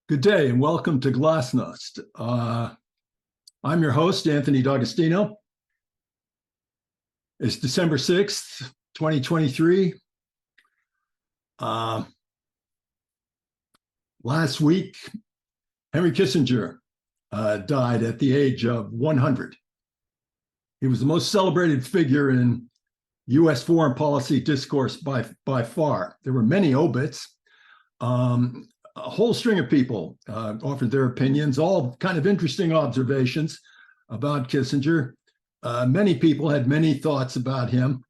Good day and welcome to Glasnost. I'm your host, Anthony D'Agostino. It's December 6th, 2023. Last week, Henry Kissinger died at the age of 100. He was the most celebrated figure in U.S. foreign policy discourse by far. There were many obits. A whole string of people offered their opinions, all kind of interesting observations about Kissinger. Many people had many thoughts about him,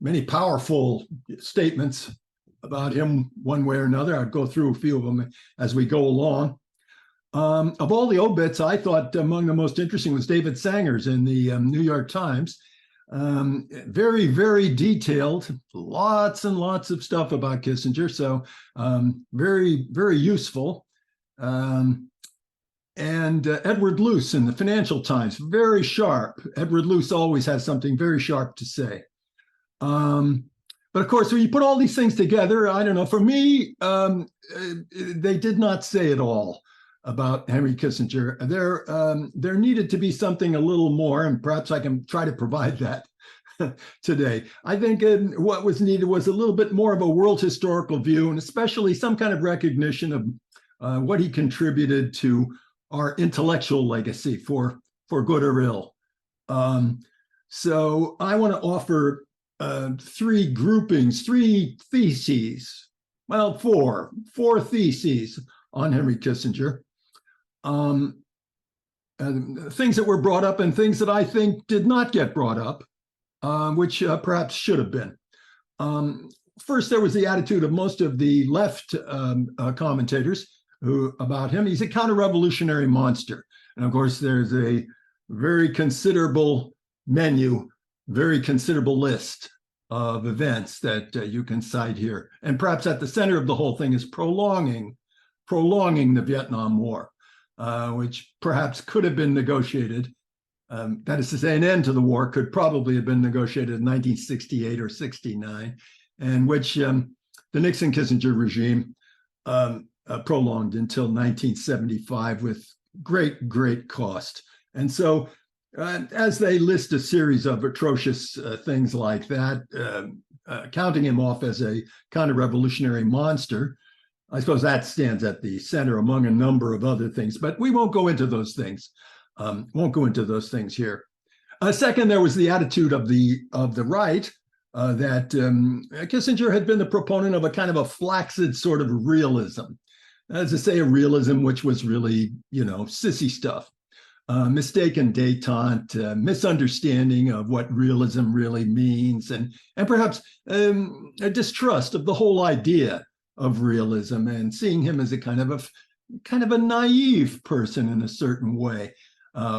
many powerful statements about him one way or another. I'll go through a few of them as we go along. Of all the obits, I thought among the most interesting was David Sanger's in the New York Times. Very, very detailed, lots and lots of stuff about Kissinger. So very, very useful. And Edward Luce in the Financial Times, very sharp. Edward Luce always has something very sharp to say. But of course, when you put all these things together, I don't know, for me, they did not say it all about Henry Kissinger. There needed to be something a little more, and perhaps I can try to provide that today. I think what was needed was a little bit more of a world historical view, and especially some kind of recognition of what he contributed to our intellectual legacy, for good or ill. So I want to offer three groupings, three theses, well, four theses on Henry Kissinger. Things that were brought up and things that I think did not get brought up, which perhaps should have been. First, there was the attitude of most of the left commentators about him. He's a counter-revolutionary monster. And of course, there's a very considerable menu, very considerable list of events that you can cite here. And perhaps at the center of the whole thing is prolonging the Vietnam War. Which perhaps could have been negotiated. That is to say, an end to the war could probably have been negotiated in 1968 or 69, and which the Nixon-Kissinger regime prolonged until 1975 with great cost. And so as they list a series of atrocious things like that, counting him off as a counter-revolutionary monster, I suppose that stands at the center among a number of other things, but we won't go into those things. Here. Second, there was the attitude of the right that Kissinger had been the proponent of a kind of a flaccid sort of realism, as to say, a realism which was really, sissy stuff, mistaken détente, misunderstanding of what realism really means, and perhaps a distrust of the whole idea of realism, and seeing him as a kind of a naive person in a certain way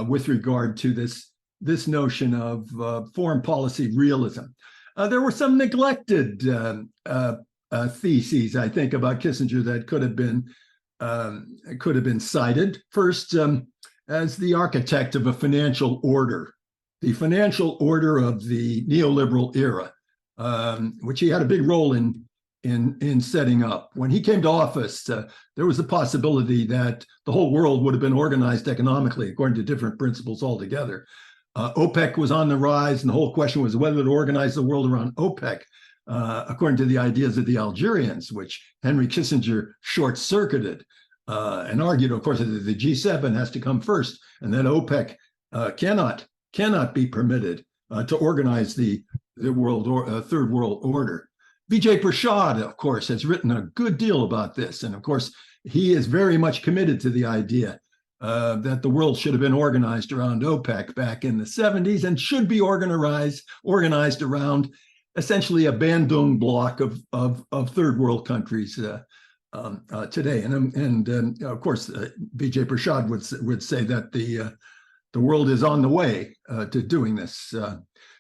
with regard to this notion of foreign policy realism. There were some neglected theses, I think, about Kissinger that could have been cited. First, as the architect of a financial order, the financial order of the neoliberal era, which he had a big role in setting up. When he came to office, there was a possibility that the whole world would have been organized economically according to different principles altogether. OPEC was on the rise, and the whole question was whether to organize the world around OPEC, according to the ideas of the Algerians, which Henry Kissinger short-circuited and argued, of course, that the G7 has to come first, and then OPEC cannot be permitted to organize the world third world order. Vijay Prashad, of course, has written a good deal about this. And of course, he is very much committed to the idea that the world should have been organized around OPEC back in the 70s and should be organized around essentially a Bandung bloc of third world countries today. And of course, Vijay Prashad would say that the world is on the way to doing this.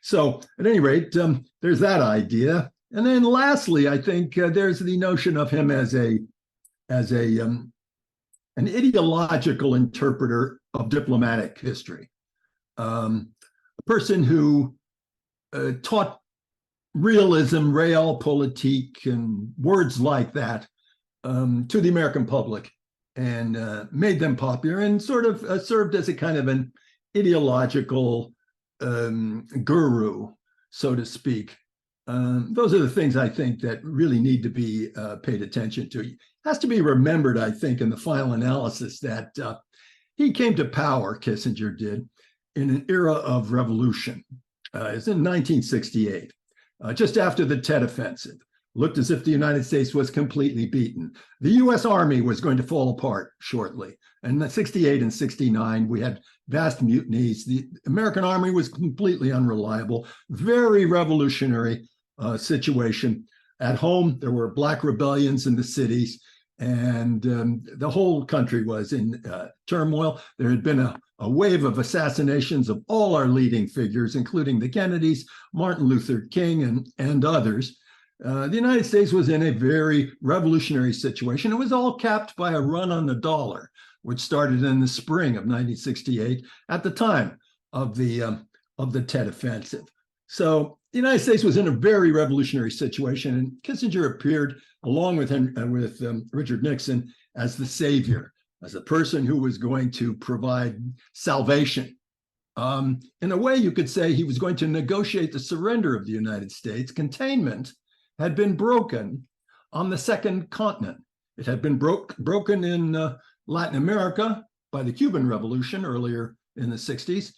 So at any rate, there's that idea. And then lastly, I think there's the notion of him as an ideological interpreter of diplomatic history, a person who taught realism, realpolitik, and words like that to the American public and made them popular and sort of served as a kind of an ideological guru, so to speak. Those are the things I think that really need to be paid attention to. It has to be remembered, I think, in the final analysis that he came to power, Kissinger did, in an era of revolution. It's in 1968, just after the Tet Offensive. Looked as if the United States was completely beaten. The US Army was going to fall apart shortly. And in 68 and 69, we had vast mutinies. The American Army was completely unreliable, very revolutionary situation. At home, there were black rebellions in the cities, and the whole country was in turmoil. There had been a wave of assassinations of all our leading figures, including the Kennedys, Martin Luther King, and others. The United States was in a very revolutionary situation. It was all capped by a run on the dollar, which started in the spring of 1968 at the time of the Tet Offensive. So the United States was in a very revolutionary situation, and Kissinger appeared along with Richard Nixon as the savior, as a person who was going to provide salvation. In a way, you could say he was going to negotiate the surrender of the United States. Containment had been broken on the second continent. It had been broken in Latin America by the Cuban Revolution earlier in the 60s,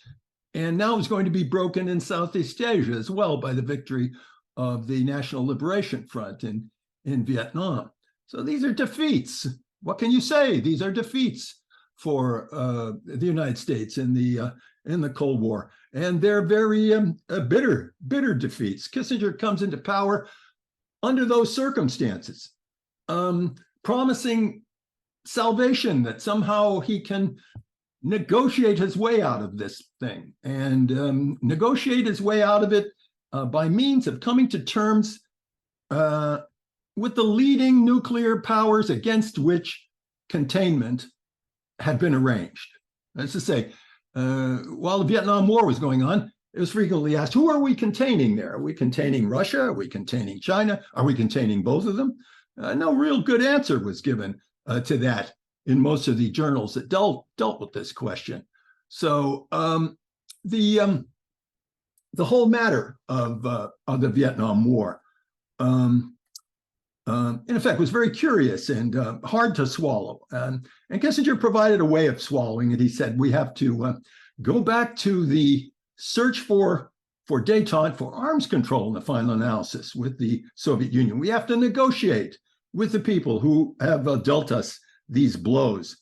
and now it's going to be broken in Southeast Asia as well by the victory of the National Liberation Front in Vietnam. So these are defeats. What can you say? These are defeats for the United States in the Cold War, and they're very bitter defeats. Kissinger comes into power under those circumstances, promising salvation, that somehow he can negotiate his way out of this thing, and negotiate his way out of it by means of coming to terms with the leading nuclear powers against which containment had been arranged. That's to say, while the Vietnam War was going on, it was frequently asked, who are we containing there? Are we containing Russia? Are we containing China? Are we containing both of them? No real good answer was given to that in most of the journals that dealt with this question. So the whole matter of the Vietnam War, in effect, was very curious and hard to swallow. And Kissinger provided a way of swallowing it. He said, we have to go back to the search for détente, for arms control in the final analysis with the Soviet Union. We have to negotiate with the people who have dealt us these blows.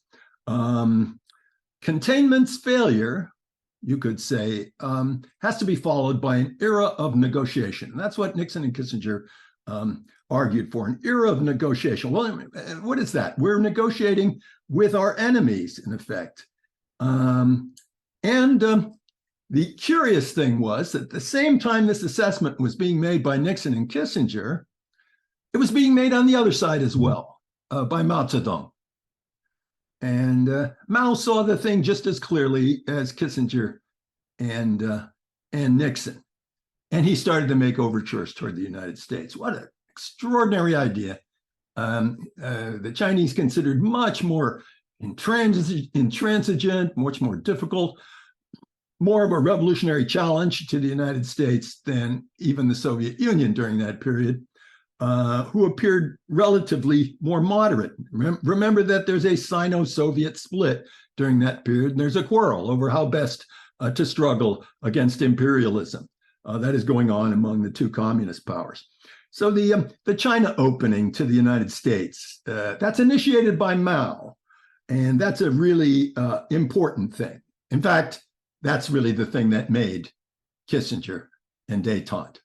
Containment's failure, you could say, has to be followed by an era of negotiation. And that's what Nixon and Kissinger argued for, an era of negotiation. Well, what is that? We're negotiating with our enemies, in effect. The curious thing was that at the same time this assessment was being made by Nixon and Kissinger, it was being made on the other side as well, by Mao Zedong. And Mao saw the thing just as clearly as Kissinger and Nixon. And he started to make overtures toward the United States. What an extraordinary idea. The Chinese considered much more intransigent, much more difficult, more of a revolutionary challenge to the United States than even the Soviet Union during that period, who appeared relatively more moderate. Remember that there's a Sino-Soviet split during that period, and there's a quarrel over how best to struggle against imperialism. That is going on among the two communist powers. So the China opening to the United States, that's initiated by Mao, and that's a really important thing. In fact, that's really the thing that made Kissinger and détente,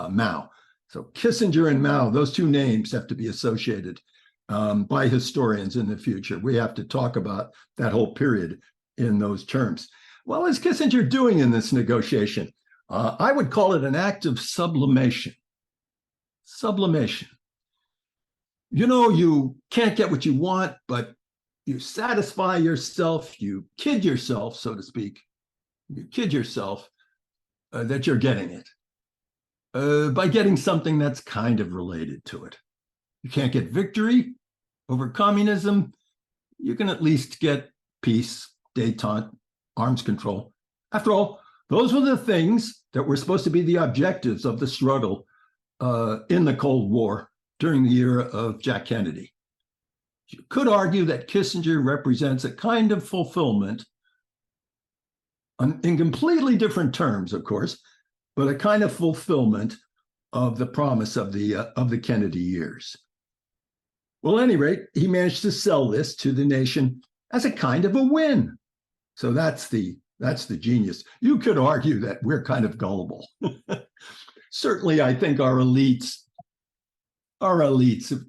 Mao. So Kissinger and Mao, those two names have to be associated by historians in the future. We have to talk about that whole period in those terms. What was Kissinger doing in this negotiation? I would call it an act of sublimation. Sublimation. You know, you can't get what you want, but you satisfy yourself, you kid yourself, so to speak. You kid yourself that you're getting it by getting something that's kind of related to it. You can't get victory over communism. you can at least get peace, détente, arms control. After all, those were the things that were supposed to be the objectives of the struggle in the Cold War during the era of Jack Kennedy. You could argue that Kissinger represents a kind of fulfillment in completely different terms, of course, but a kind of fulfillment of the promise of the Kennedy years. Well, at any rate, he managed to sell this to the nation as a kind of a win. So that's the genius. You could argue that we're kind of gullible. Certainly, I think our elites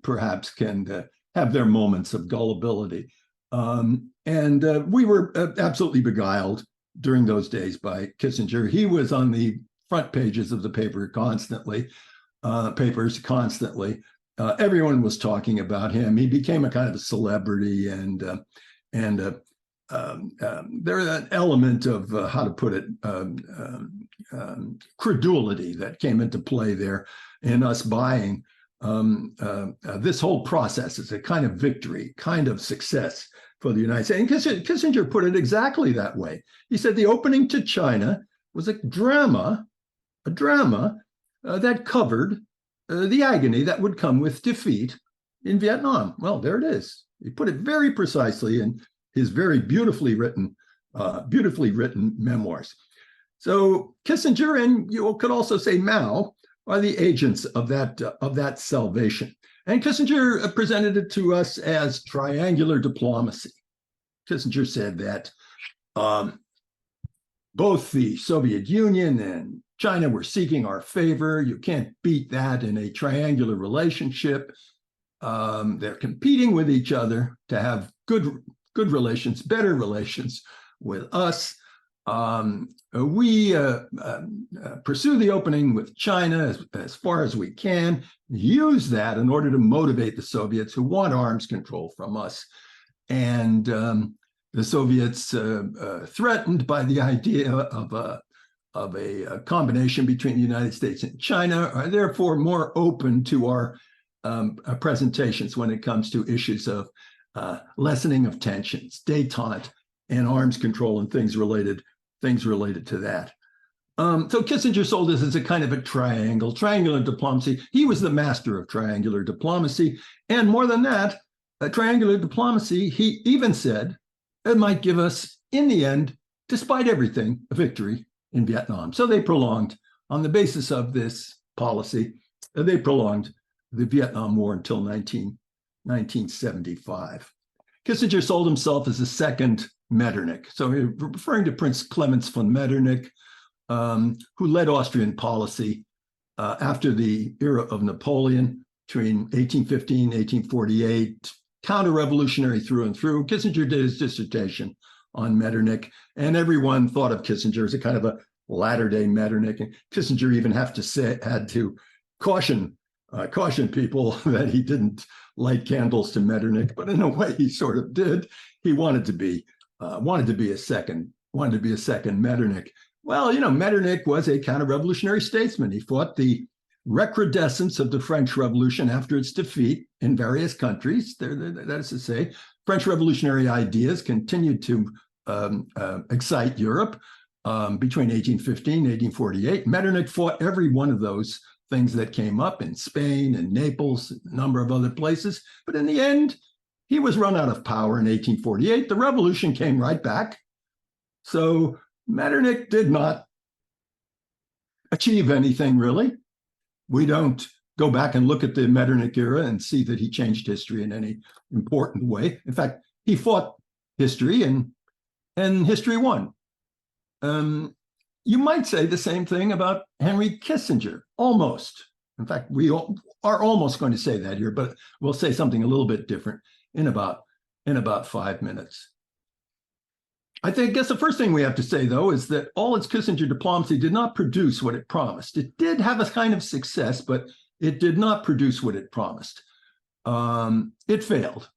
perhaps can have their moments of gullibility. We were absolutely beguiled during those days by Kissinger. He was on the front pages of the papers constantly. Everyone was talking about him. He became a kind of a celebrity, and there was an element of how to put it, credulity that came into play there in us buying this whole process as a kind of victory, kind of success for the United States. And Kissinger put it exactly that way. He said the opening to China was a drama that covered the agony that would come with defeat in Vietnam. Well, there it is. He put it very precisely in his very beautifully written memoirs. So Kissinger, and you could also say Mao, are the agents of that salvation. And Kissinger presented it to us as triangular diplomacy. Kissinger said that both the Soviet Union and China were seeking our favor. You can't beat that in a triangular relationship. They're competing with each other to have good relations, better relations with us. We pursue the opening with China as far as we can, use that in order to motivate the Soviets who want arms control from us. And the Soviets, threatened by the idea of a combination between the United States and China, are therefore more open to our presentations when it comes to issues of lessening of tensions, détente, and arms control and things related to that. So Kissinger sold this as a kind of a triangular diplomacy. He was the master of triangular diplomacy. And more than that, triangular diplomacy, he even said, it might give us, in the end, despite everything, a victory in Vietnam. So they prolonged, on the basis of this policy, they prolonged the Vietnam War until 1975. Kissinger sold himself as a second Metternich. So referring to Prince Clemens von Metternich, who led Austrian policy after the era of Napoleon between 1815 and 1848, counter-revolutionary through and through. Kissinger did his dissertation on Metternich, and everyone thought of Kissinger as a kind of a latter-day Metternich. And Kissinger even had to caution people that he didn't light candles to Metternich, but in a way he sort of did. He wanted to be a second Metternich. Well, Metternich was a counter-revolutionary statesman. He fought the recrudescence of the French Revolution after its defeat in various countries. That is to say, French revolutionary ideas continued to excite Europe between 1815 and 1848. Metternich fought every one of those things that came up in Spain and Naples, a number of other places. But in the end, he was run out of power in 1848. The revolution came right back. So Metternich did not achieve anything, really. We don't go back and look at the Metternich era and see that he changed history in any important way. In fact, he fought history and history won. You might say the same thing about Henry Kissinger, almost. In fact, we are almost going to say that here, but we'll say something a little bit different in about 5 minutes. I guess the first thing we have to say, though, is that all its Kissinger diplomacy did not produce what it promised. It did have a kind of success, but it did not produce what it promised. It failed.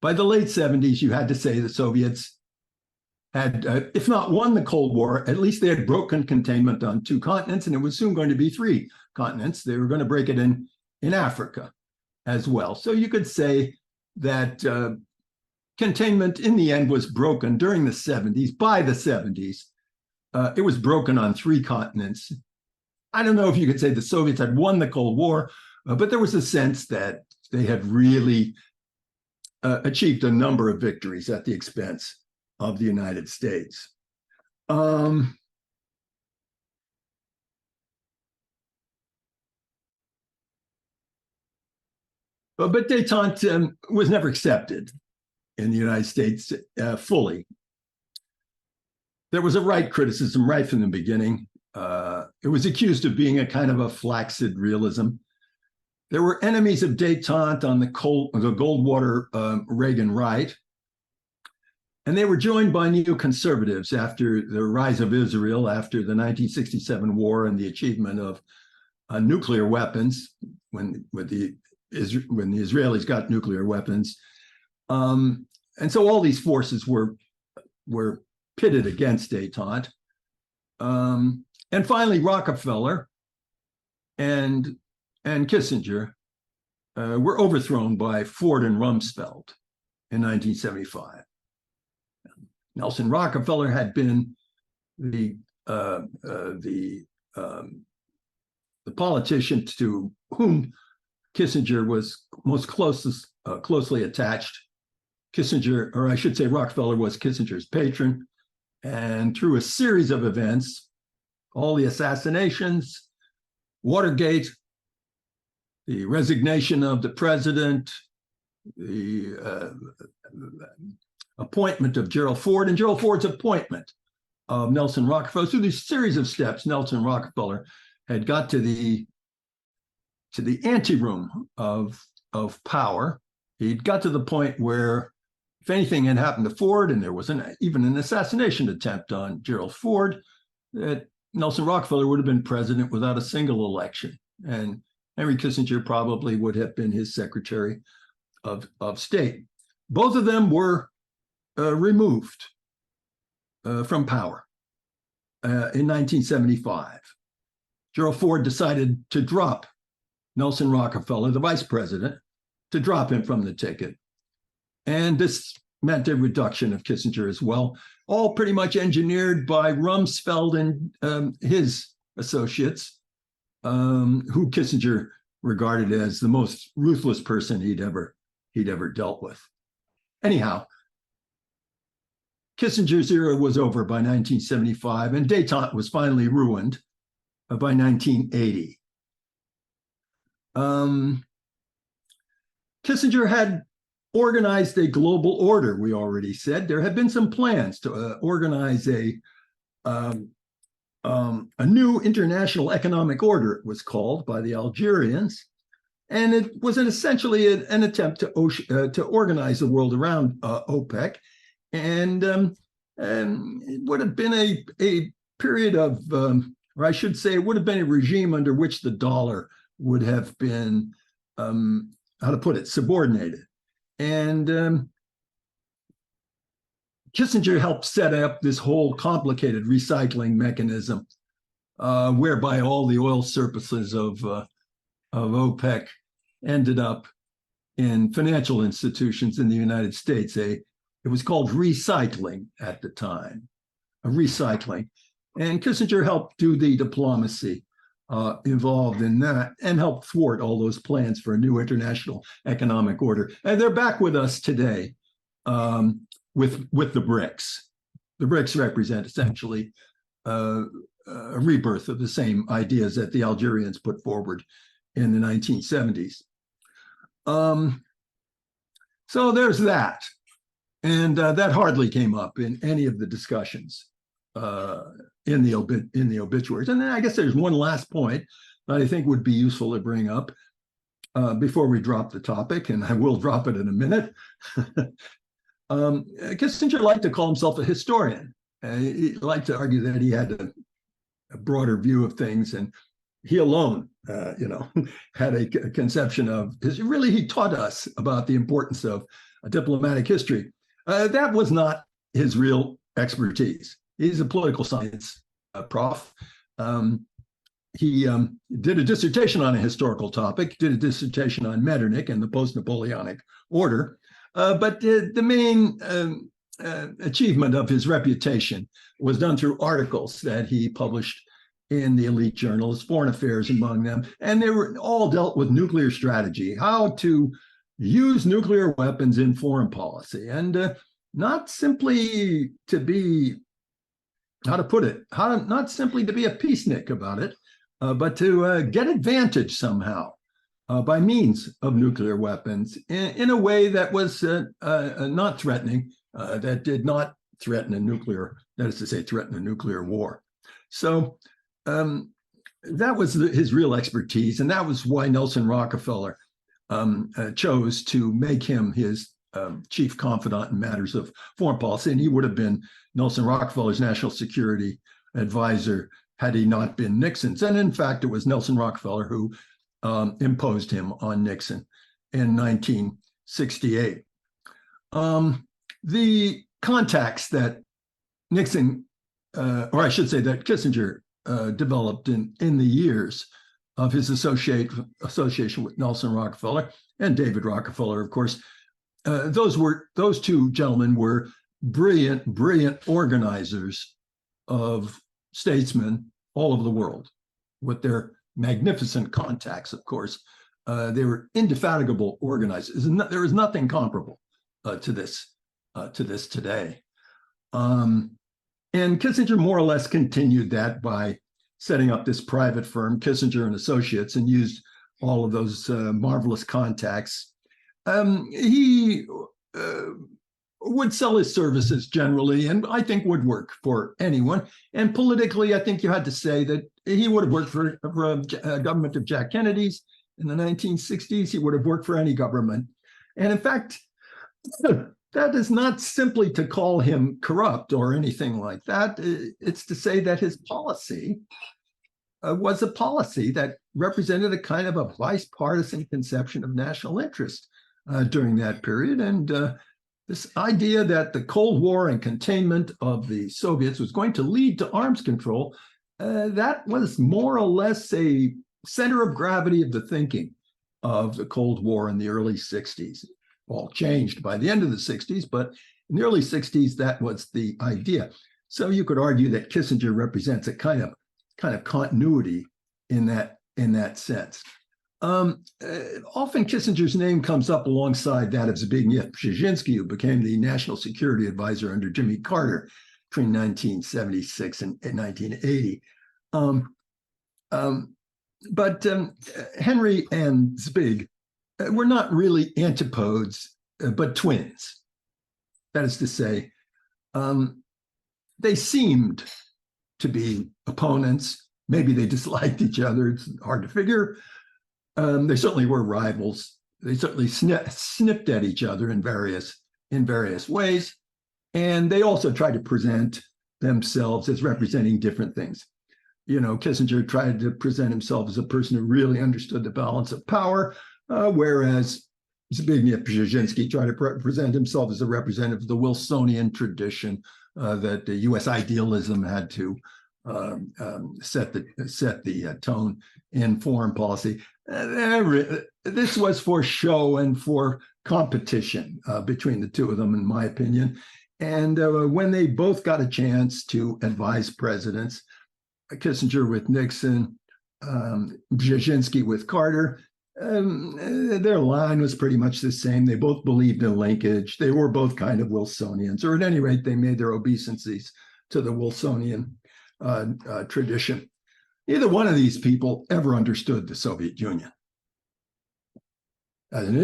By the late 70s, you had to say the Soviets had, if not won the Cold War, at least they had broken containment on 2 continents, and it was soon going to be 3 continents. They were going to break it in Africa as well. So you could say that containment in the end was broken during the 70s. By the 70s, it was broken on 3 continents. I don't know if you could say the Soviets had won the Cold War, but there was a sense that they had really achieved a number of victories at the expense of the United States. But détente was never accepted in the United States fully. There was a right criticism right from the beginning. It was accused of being a kind of a flaccid realism. There were enemies of détente on the Goldwater Reagan right, and they were joined by neoconservatives after the rise of Israel, after the 1967 war and the achievement of nuclear weapons, when the Israelis got nuclear weapons. And so all these forces were pitted against détente. And finally, Rockefeller and Kissinger were overthrown by Ford and Rumsfeld in 1975. Nelson Rockefeller had been the politician to whom Kissinger was most closely attached. Kissinger, or I should say Rockefeller, was Kissinger's patron. And through a series of events, all the assassinations, Watergate, the resignation of the president, the appointment of Gerald Ford, and Gerald Ford's appointment of Nelson Rockefeller. Through these series of steps, Nelson Rockefeller had got to the anteroom of power. He'd got to the point where, if anything had happened to Ford, and there was even an assassination attempt on Gerald Ford, that Nelson Rockefeller would have been president without a single election. And Henry Kissinger probably would have been his Secretary of State. Both of them were removed from power in 1975. Gerald Ford decided to drop Nelson Rockefeller, the vice president, to drop him from the ticket. And this meant a reduction of Kissinger as well, all pretty much engineered by Rumsfeld and his associates, who Kissinger regarded as the most ruthless person he'd ever dealt with. Anyhow, Kissinger's era was over by 1975, and détente was finally ruined by 1980. Kissinger had organized a global order, we already said. There had been some plans to organize a new international economic order, it was called, by the Algerians. And it was essentially an attempt to organize the world around OPEC. And it would have been a period of, or I should say, it would have been a regime under which the dollar would have been, how to put it, subordinated. And Kissinger helped set up this whole complicated recycling mechanism, whereby all the oil surpluses of OPEC ended up in financial institutions in the United States. It was called recycling at the time, a recycling. And Kissinger helped do the diplomacy involved in that and helped thwart all those plans for a new international economic order. And they're back with us today with the BRICS. The BRICS represent essentially a rebirth of the same ideas that the Algerians put forward in the 1970s. So there's that. And that hardly came up in any of the discussions in the obituaries. And then I guess there's one last point that I think would be useful to bring up before we drop the topic, and I will drop it in a minute. Kissinger liked to call himself a historian. He liked to argue that he had a broader view of things, and he alone, had a conception of his. Really, he taught us about the importance of a diplomatic history. That was not his real expertise. He's a political science prof. He did a dissertation on a historical topic, did a dissertation on Metternich and the post-Napoleonic order. But the main achievement of his reputation was done through articles that he published in the elite journals, Foreign Affairs among them, and they were all dealt with nuclear strategy, how to use nuclear weapons in foreign policy, and not simply to be, how to put it, not simply to be a peacenik about it, but to get advantage somehow by means of nuclear weapons in a way that was not threatening, that did not threaten a nuclear, that is to say, threaten a nuclear war. So that was his real expertise, and that was why Nelson Rockefeller chose to make him his chief confidant in matters of foreign policy, and he would have been Nelson Rockefeller's national security advisor had he not been Nixon's. And in fact, it was Nelson Rockefeller who imposed him on Nixon in 1968. The contacts that Nixon, or I should say that Kissinger developed in the years of his association with Nelson Rockefeller and David Rockefeller, of course, those two gentlemen were brilliant organizers of statesmen all over the world with their magnificent contacts, of course. They were indefatigable organizers. There is nothing comparable to this today. And Kissinger more or less continued that by setting up this private firm, Kissinger and Associates, and used all of those marvelous contacts. He would sell his services generally, and I think would work for anyone. And politically, I think you had to say that he would have worked for a government of Jack Kennedy's in the 1960s. He would have worked for any government. And in fact, that is not simply to call him corrupt or anything like that. It's to say that his policy was a policy that represented a kind of a bipartisan conception of national interest during that period. And this idea that the Cold War and containment of the Soviets was going to lead to arms control, that was more or less a center of gravity of the thinking of the Cold War in the early 60s. All changed by the end of the 60s, but in the early 60s, that was the idea. So you could argue that Kissinger represents a kind of continuity in that sense. Often Kissinger's name comes up alongside that of Zbigniew Brzezinski, who became the national security advisor under Jimmy Carter between 1976 and 1980. But Henry and Zbig were not really antipodes, but twins. That is to say, they seemed to be opponents. Maybe they disliked each other. It's hard to figure. They certainly were rivals. They certainly snipped at each other in various ways. And they also tried to present themselves as representing different things. You know, Kissinger tried to present himself as a person who really understood the balance of power, whereas Zbigniew Brzezinski tried to present himself as a representative of the Wilsonian tradition that the U.S. idealism had to set the tone in foreign policy. This was for show and for competition between the two of them, in my opinion. And when they both got a chance to advise presidents, Kissinger with Nixon, Brzezinski with Carter, their line was pretty much the same. They both believed in linkage. They were both kind of Wilsonians, or at any rate, they made their obeisances to the Wilsonian tradition. Neither one of these people ever understood the Soviet Union. As an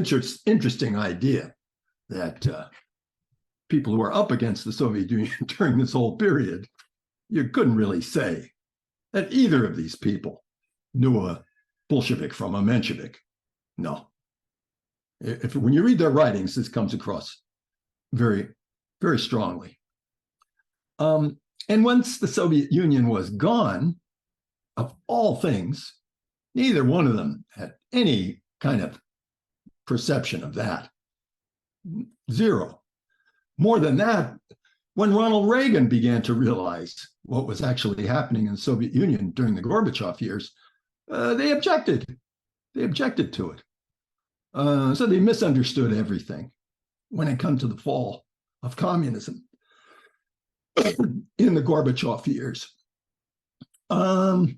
interesting idea that people who were up against the Soviet Union during this whole period, you couldn't really say that either of these people knew a Bolshevik from a Menshevik. No. When you read their writings, this comes across very, very strongly. And once the Soviet Union was gone, of all things, neither one of them had any kind of perception of that. Zero. More than that, when Ronald Reagan began to realize what was actually happening in the Soviet Union during the Gorbachev years, they objected. They objected to it. So they misunderstood everything. when it comes to the fall of communism in the Gorbachev years. And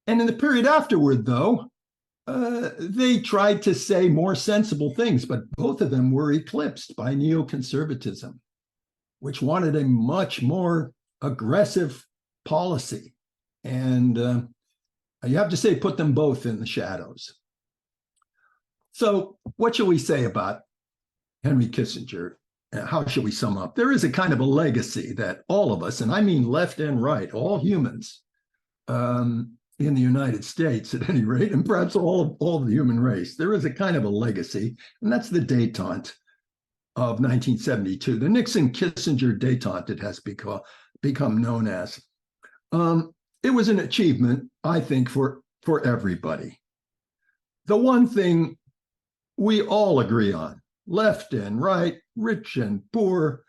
in the period afterward, though, they tried to say more sensible things, but both of them were eclipsed by neoconservatism, which wanted a much more aggressive policy. And you have to say, put them both in the shadows. So what shall we say about Henry Kissinger? How shall we sum up? There is a kind of a legacy that all of us, and I mean left and right, all humans in the United States at any rate, and perhaps all of the human race, there is a kind of a legacy, and that's the détente of 1972, the Nixon-Kissinger détente it has become known as. It was an achievement, I think, for everybody. The one thing we all agree on, left and right, rich and poor,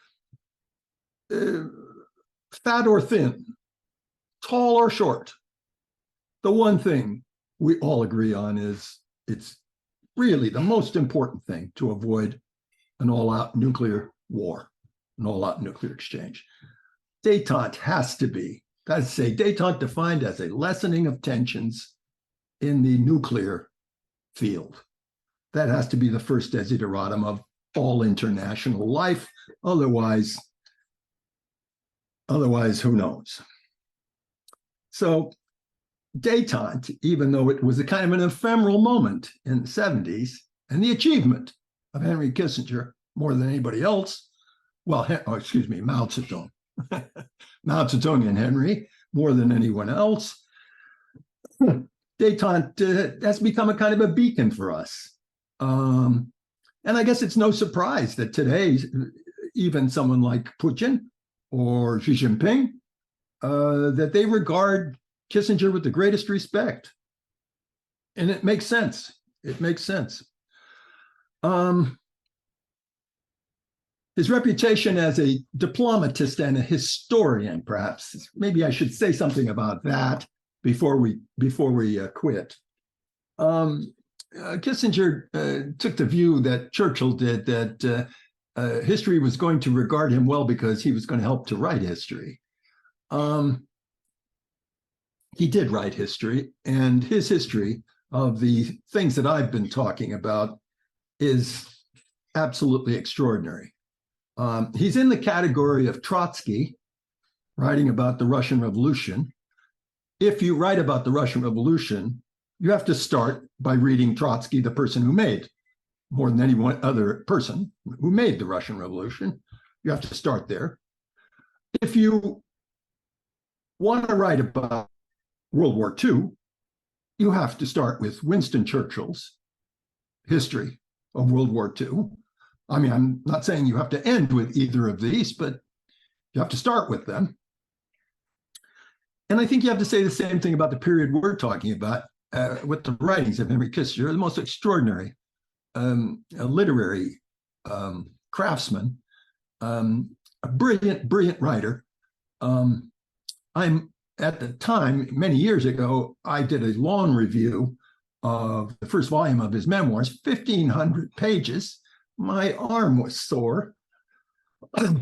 fat or thin, tall or short. The one thing we all agree on is it's really the most important thing to avoid an all-out nuclear war, an all-out nuclear exchange. Détente has to be, that's to say, détente defined as a lessening of tensions in the nuclear field. That has to be the first desideratum of all international life. Otherwise, who knows? So détente, even though it was a kind of an ephemeral moment in the 70s, and the achievement of Henry Kissinger more than anybody else, well, Mao Zedong, Mao Zedong and Henry more than anyone else, détente has become a kind of a beacon for us. And I guess it's no surprise that today, even someone like Putin or Xi Jinping, that they regard Kissinger with the greatest respect. And it makes sense. It makes sense. His reputation as a diplomatist and a historian, perhaps, maybe I should say something about that before we quit. Kissinger took the view that Churchill did, that history was going to regard him well because he was going to help to write history. He did write history, and his history of the things that I've been talking about is absolutely extraordinary. He's in the category of Trotsky, writing about the Russian Revolution. If you write about the Russian Revolution, you have to start by reading Trotsky, the person who made, more than any one other person who made the Russian Revolution. You have to start there. If you want to write about World War II, you have to start with Winston Churchill's history of World War II. I mean, I'm not saying you have to end with either of these, but you have to start with them. And I think you have to say the same thing about the period we're talking about, with the writings of Henry Kissinger, the most extraordinary literary craftsman, a brilliant writer. At the time, many years ago, I did a long review of the first volume of his memoirs, 1,500 pages. My arm was sore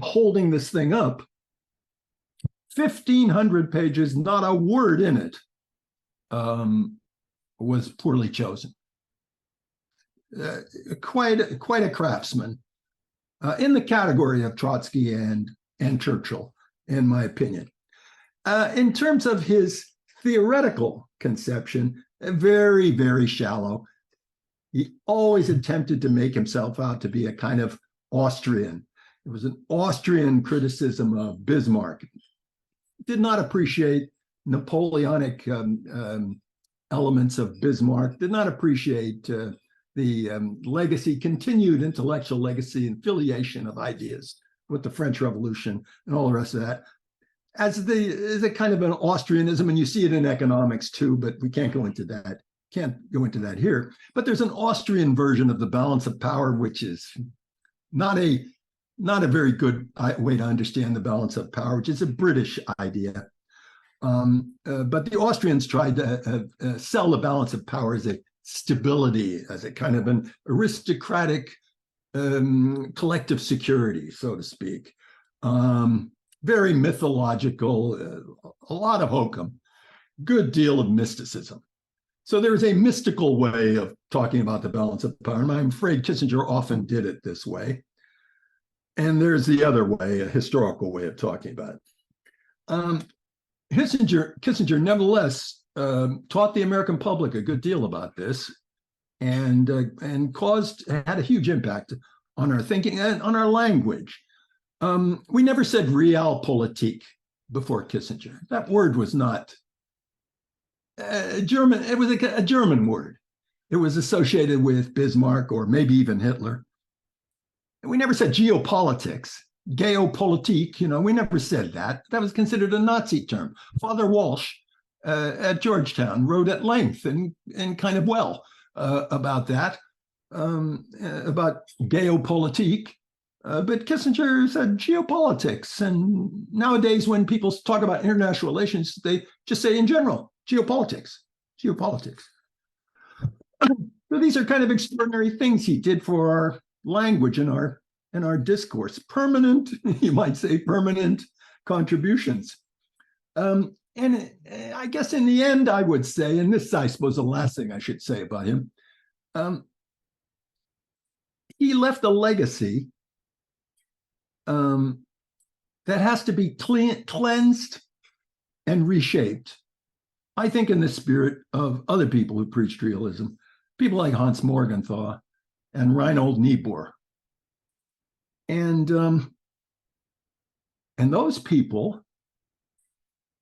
holding this thing up. 1,500 pages, not a word in it was poorly chosen. Quite a craftsman in the category of Trotsky and Churchill, in my opinion. In terms of his theoretical conception, very, very shallow. He always attempted to make himself out to be a kind of Austrian. It was an Austrian criticism of Bismarck. Did not appreciate Napoleonic elements of Bismarck, did not appreciate the legacy, continued intellectual legacy and affiliation of ideas with the French Revolution and all the rest of that. As a kind of an Austrianism, and you see it in economics too, but we can't go into that. Can't go into that here. But there's an Austrian version of the balance of power, which is not a very good way to understand the balance of power, which is a British idea. But the Austrians tried to sell the balance of power as a stability, as a kind of an aristocratic collective security, so to speak. Very mythological, a lot of hokum, good deal of mysticism. So there's a mystical way of talking about the balance of power, and I'm afraid Kissinger often did it this way. And there's the other way, a historical way of talking about it. Kissinger nevertheless taught the American public a good deal about this, and had a huge impact on our thinking and on our language. We never said realpolitik before Kissinger. That word was not German. It was a German word. It was associated with Bismarck or maybe even Hitler. We never said geopolitics, geopolitik. We never said that. That was considered a Nazi term. Father Walsh at Georgetown wrote at length and kind of well about that, about geopolitik. But Kissinger said geopolitics. And nowadays, when people talk about international relations, they just say in general, geopolitics. So these are kind of extraordinary things he did for our language and our discourse. Permanent, you might say, permanent contributions. And I guess in the end, I would say, and this, I suppose, the last thing I should say about him, he left a legacy that has to be cleansed and reshaped, I think, in the spirit of other people who preached realism, people like Hans Morgenthau and Reinhold Niebuhr. And those people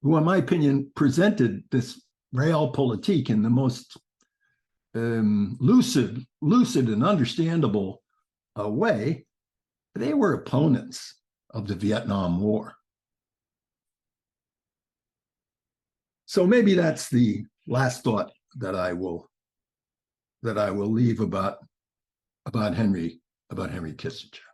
who, in my opinion, presented this realpolitik in the most lucid and understandable way, they were opponents of the Vietnam War. So maybe that's the last thought that I will leave about Henry Kissinger.